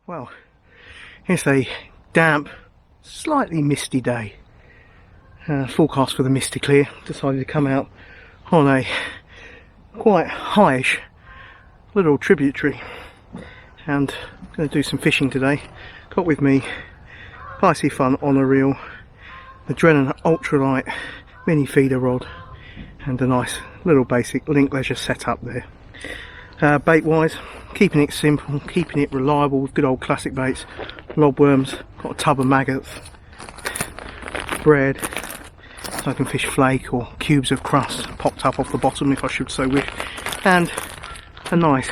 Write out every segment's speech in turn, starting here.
Well, it's a damp, slightly misty day. Forecast for the misty clear. Decided to come out on a quite highish little tributary and going to do some fishing today. Got with me Spicy Fun on a reel, the Drennan ultralight mini feeder rod, and a nice little basic link leisure setup there. Bait wise, keeping it simple, keeping it reliable with good old classic baits, lobworms, got a tub of maggots, bread, so I can fish flake or cubes of crust popped up off the bottom if I should so wish, and a nice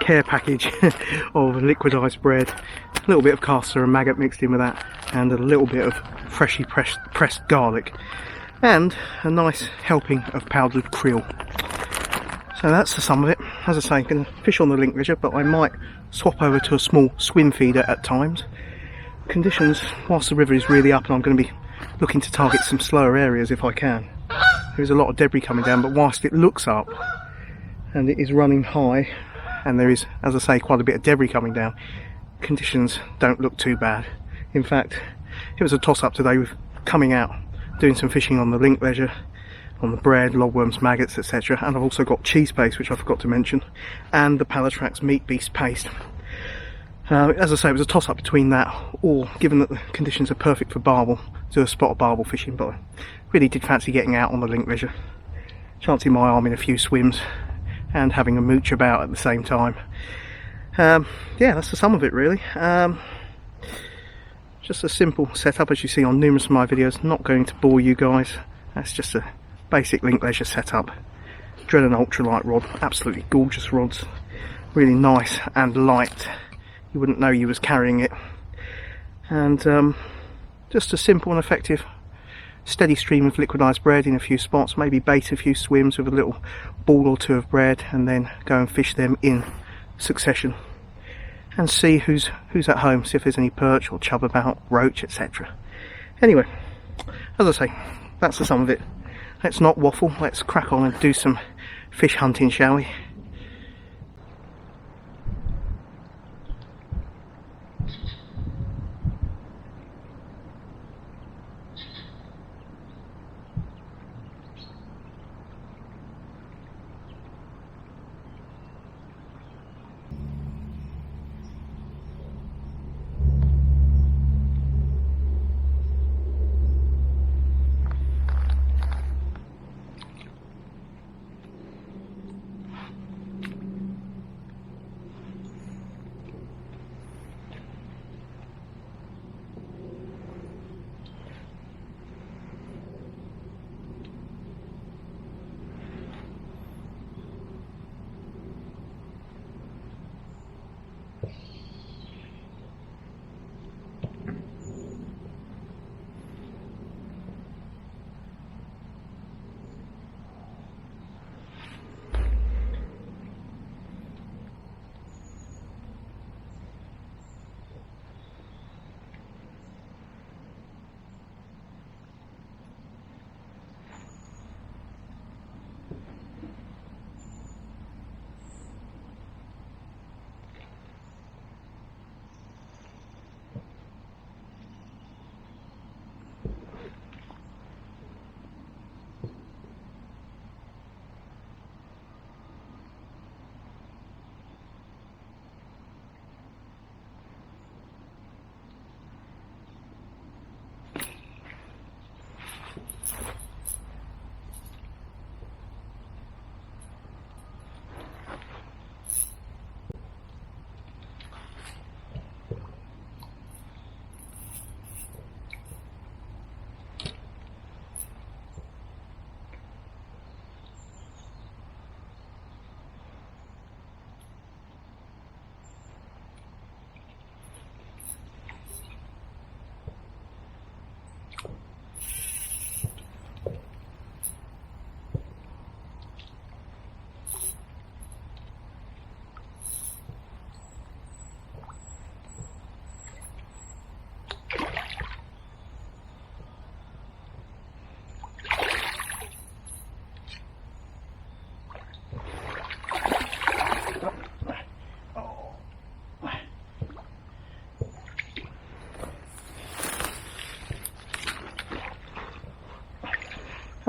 care package of liquidized bread, a little bit of castor and maggot mixed in with that, and a little bit of freshly pressed garlic, and a nice helping of powdered krill. So that's the sum of it. As I say, I'm going to fish on the link leisure, but I might swap over to a small swim feeder at times. Conditions, whilst the river is really up, and I'm going to be looking to target some slower areas if I can. There's a lot of debris coming down, but whilst it looks up and it is running high, and there is, as I say, quite a bit of debris coming down, conditions don't look too bad. In fact, it was a toss-up today with coming out, doing some fishing on the link leisure, on the bread, lobworms, maggots, etc. And I've also got cheese paste, which I forgot to mention, and the Palatrax meat beast paste. As I say, it was a toss-up between that, or given that the conditions are perfect for barbel, do a spot of barbel fishing, but I really did fancy getting out on the link leisure, chancing my arm in a few swims, and having a mooch about at the same time. Yeah, that's the sum of it really. Just a simple setup as you see on numerous of my videos, not going to bore you guys. That's just a basic link leisure setup. Drennan ultralight rod, absolutely gorgeous rods, really nice and light. You wouldn't know you was carrying it. And just a simple and effective steady stream of liquidized bread in a few spots, maybe bait a few swims with a little ball or two of bread, and then go and fish them in succession and see who's at home, see if there's any perch or chub about, roach, etc. Anyway, as I say, that's the sum of it. Let's not waffle, let's crack on and do some fish hunting, shall we?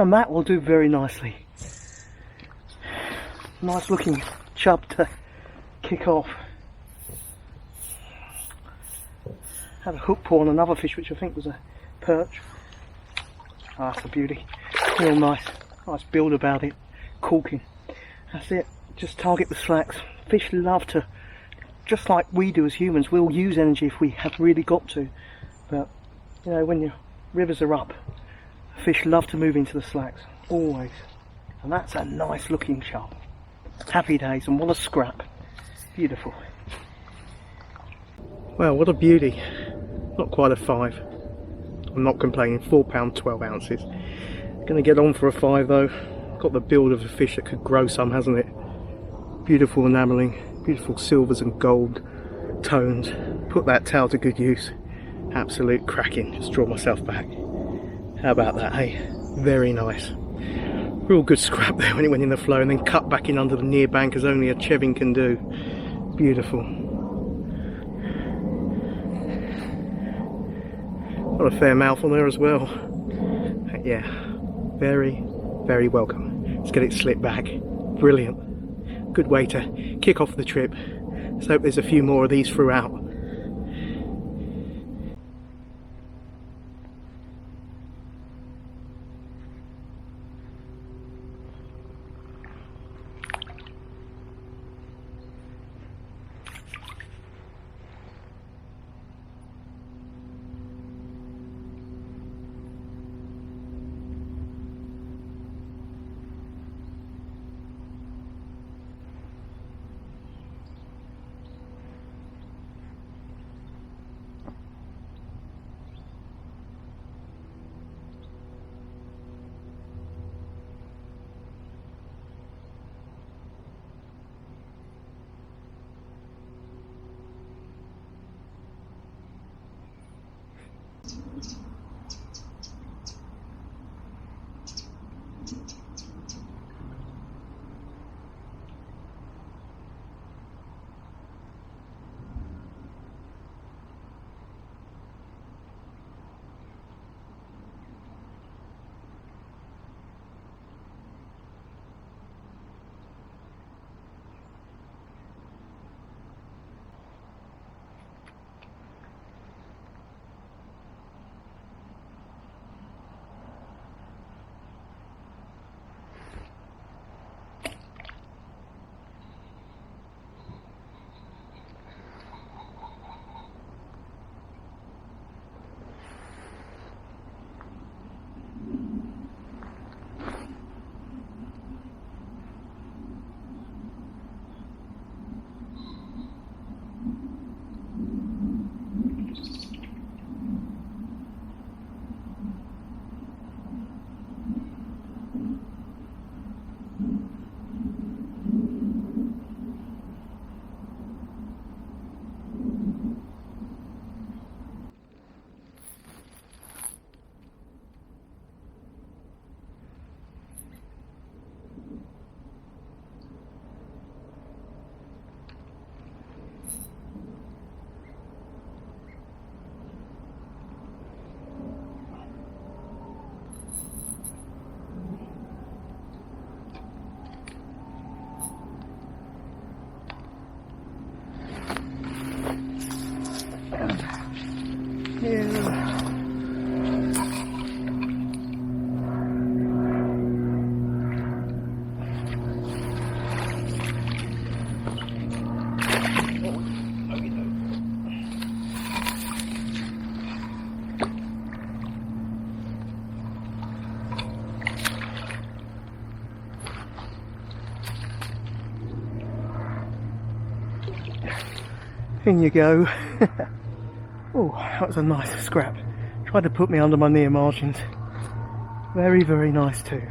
And that will do very nicely. Nice looking chub to kick off. Had a hook pull on another fish which I think was a perch. Ah, that's a beauty. Real nice build about it. Corking. That's it. Just target the slacks. Fish love to, just like we do as humans, we'll use energy if we have really got to. But, you know, when your rivers are up, fish love to move into the slacks. Always. And that's a nice looking chub. Happy days, and what a scrap. Beautiful. Well, what a beauty. Not quite a 5. I'm not complaining. £4, 12 ounces. Gonna get on for a 5 though. Got the build of a fish that could grow some, hasn't it? Beautiful enamelling, beautiful silvers and gold tones. Put that tail to good use. Absolute cracking. Just draw myself back. How about that, hey? Very nice. Real good scrap there when it went in the flow, and then cut back in under the near bank as only a chevin can do. Beautiful. Got a fair mouthful there as well. Yeah, very, very welcome. Let's get it slipped back. Brilliant. Good way to kick off the trip. Let's hope there's a few more of these throughout. In you go. Oh, that was a nice scrap. Tried to put me under my near margins. Very, very nice too.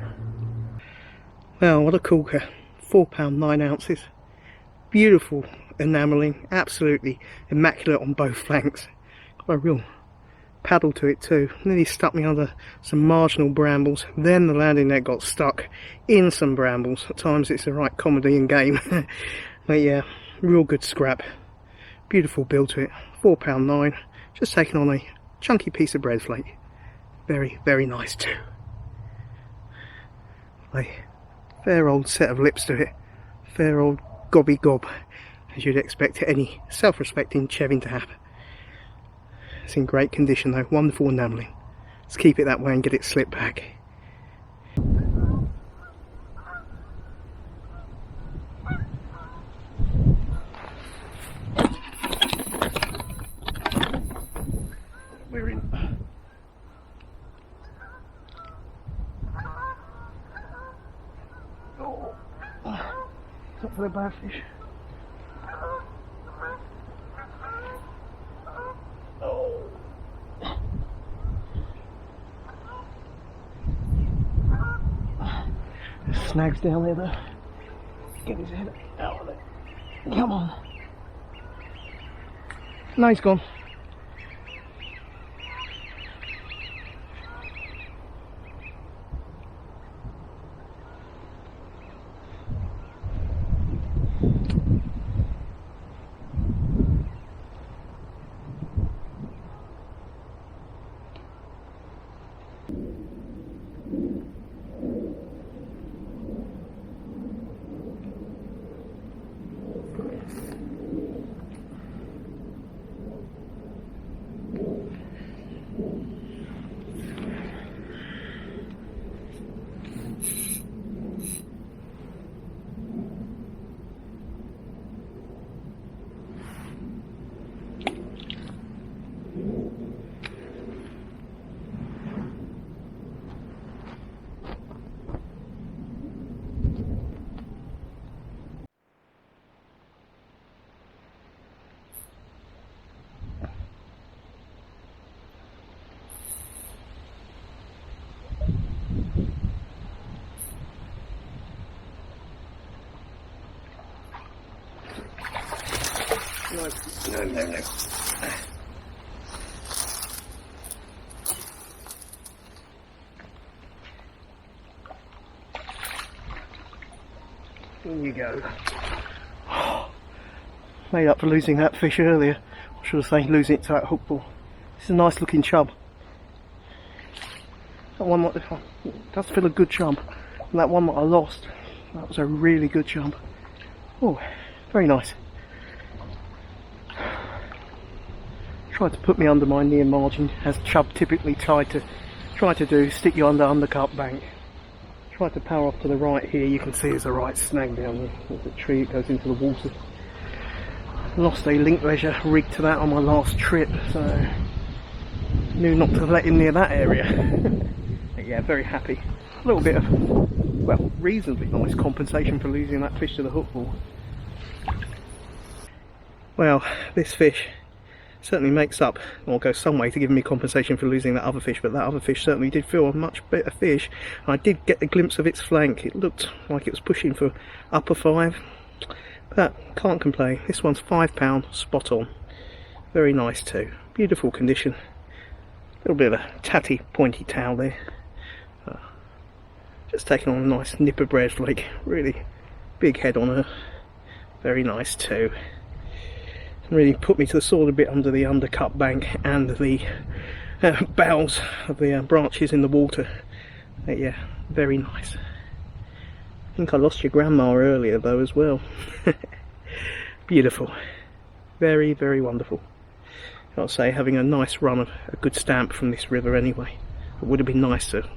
Well, what a corker. £4, 9 ounces. Beautiful enamelling. Absolutely immaculate on both flanks. Got a real paddle to it too. Nearly stuck me under some marginal brambles. Then the landing net got stuck in some brambles. At times it's the right comedy in game. But yeah, real good scrap. Beautiful build to it. £4, 9. Just taken on a chunky piece of bread flake. Very, very nice too. a fair old set of lips to it, fair old gobby gob, as you'd expect any self-respecting chevin to have. It's in great condition though, wonderful enamelling. Let's keep it that way and get it slipped back. We're in. Oh, not for the bad fish. Oh. There's snags down there though. Get his head out of there. Come on. No, he's gone. No. In you go. Made up for losing that fish earlier. Or should I say losing it to that hook ball. This is a nice looking chub. That one that does feel a good chub. And that one that I lost, that was a really good chub. Oh, very nice. Tried to put me under my near margin, as chub typically try to do, stick you under undercut bank. Tried to power off to the right here. You can see there's a right snag down there. There's a tree that goes into the water. Lost a link leisure rig to that on my last trip, so knew not to let him near that area. But yeah, very happy. A little bit of, well, reasonably nice compensation for losing that fish to the hook ball. Well, this fish certainly makes up, or goes some way to giving me compensation for losing that other fish, but that other fish certainly did feel a much better fish. I did get a glimpse of its flank. It looked like it was pushing for upper 5, but can't complain. This one's £5, spot on. Very nice too. Beautiful condition. A little bit of a tatty pointy tail there. Just taking on a nice nipper bread flake. Really big head on her. Very nice too. Really put me to the sword a bit under the undercut bank and the boughs of the branches in the water. Yeah, very nice. I think I lost your grandma earlier though as well. Beautiful. Very, very wonderful. I'll say having a nice run of a good stamp from this river anyway. It would have been nice to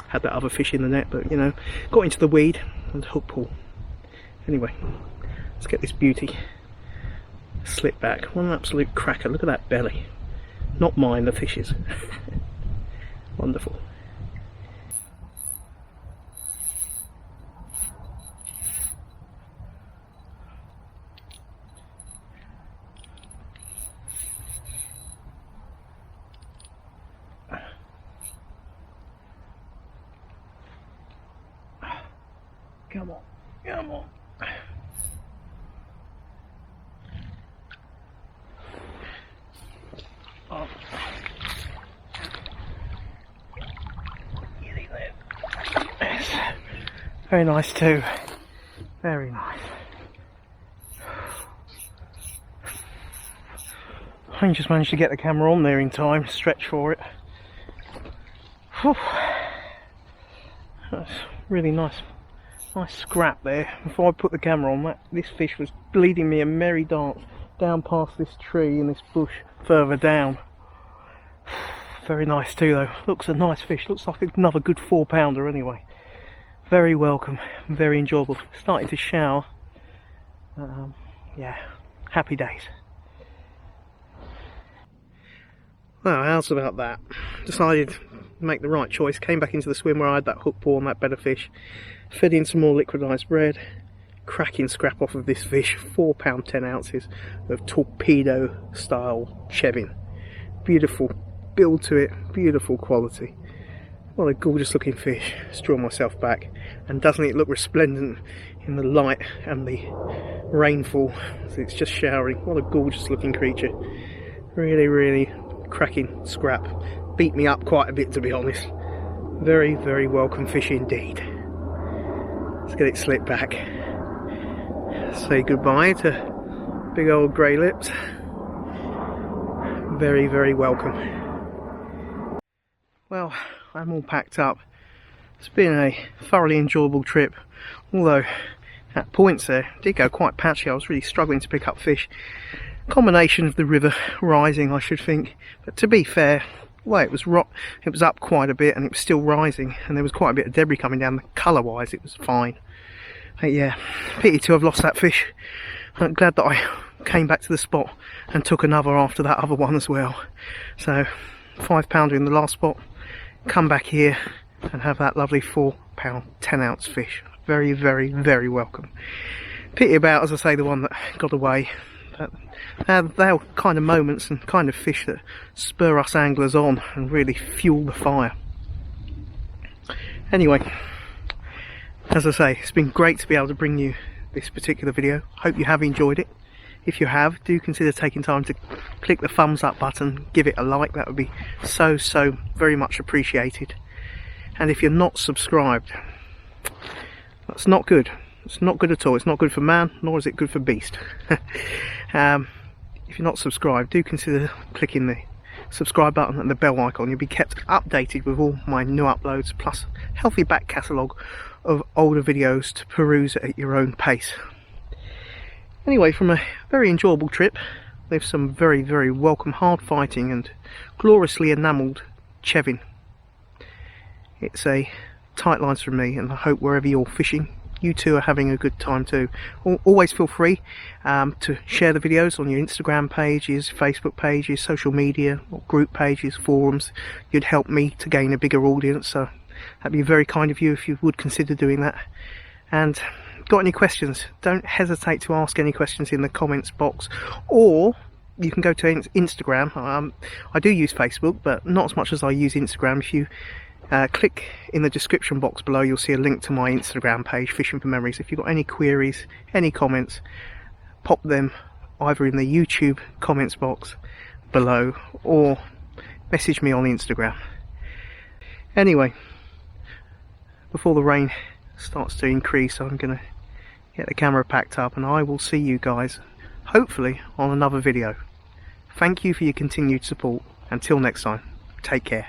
have that other fish in the net, but you know, got into the weed and hook pull. Anyway, let's get this beauty slip back. What an absolute cracker. Look at that belly. Not mine, the fish's. Wonderful. Come on, come on. Oh. Yes. Very nice too. Very nice. I just managed to get the camera on there in time to stretch for it. Whew. That's Really nice scrap there. Before I put the camera on, this fish was leading me a merry dance down past this tree and this bush further down. Very nice too though. Looks a nice fish. Looks like another good 4-pounder anyway. Very welcome, very enjoyable. Starting to shower. Yeah, happy days. Well, how's about that? Decided to make the right choice. Came back into the swim where I had that hook paw and that bed of fish. Fed in some more liquidized bread. Cracking scrap off of this fish. 4 pound 10 ounces of torpedo style chevin. Beautiful build to it, beautiful quality. What a gorgeous looking fish. Just draw myself back. And doesn't it look resplendent in the light and the rainfall as it's just showering. What a gorgeous looking creature. Really, really cracking scrap. Beat me up quite a bit, to be honest. Very, very welcome fish indeed. Let's get it slipped back. Say goodbye to big old grey lips. Very, very welcome. Well, I'm all packed up. It's been a thoroughly enjoyable trip, although at points there it did go quite patchy. I was really struggling to pick up fish. Combination of the river rising, I should think, but to be fair, well, it was up quite a bit and it was still rising, and there was quite a bit of debris coming down. Colour wise it was fine, but yeah, pity to have lost that fish. I'm glad that I came back to the spot and took another after that other one as well. So 5-pounder in the last spot, come back here and have that lovely 4 pound 10 ounce fish. Very, very, very welcome. Pity about, as I say, the one that got away. But they're kind of moments and kind of fish that spur us anglers on and really fuel the fire. Anyway, as I say, it's been great to be able to bring you this particular video. Hope you have enjoyed it. If you have, do consider taking time to click the thumbs up button, give it a like. That would be so very much appreciated. And if you're not subscribed, that's not good. It's not good at all. It's not good for man, nor is it good for beast. If you're not subscribed, do consider clicking the subscribe button and the bell icon. You'll be kept updated with all my new uploads, plus a healthy back catalogue of older videos to peruse at your own pace. Anyway, from a very enjoyable trip with some very, very welcome hard fighting and gloriously enamelled chevin. It's a tight lines from me, and I hope wherever you're fishing, you too are having a good time too. Always feel free to share the videos on your Instagram pages, Facebook pages, social media, or group pages, forums. You'd help me to gain a bigger audience, so that'd be very kind of you if you would consider doing that. And got any questions, don't hesitate to ask any questions in the comments box, or you can go to Instagram. I do use Facebook, but not as much as I use Instagram. If you click in the description box below, you'll see a link to my Instagram page, Fishing for Memories. If you've got any queries, any comments, pop them either in the YouTube comments box below or message me on Instagram. Anyway, before the rain starts to increase, I'm going to get the camera packed up, and I will see you guys hopefully on another video. Thank you for your continued support. Until next time, take care.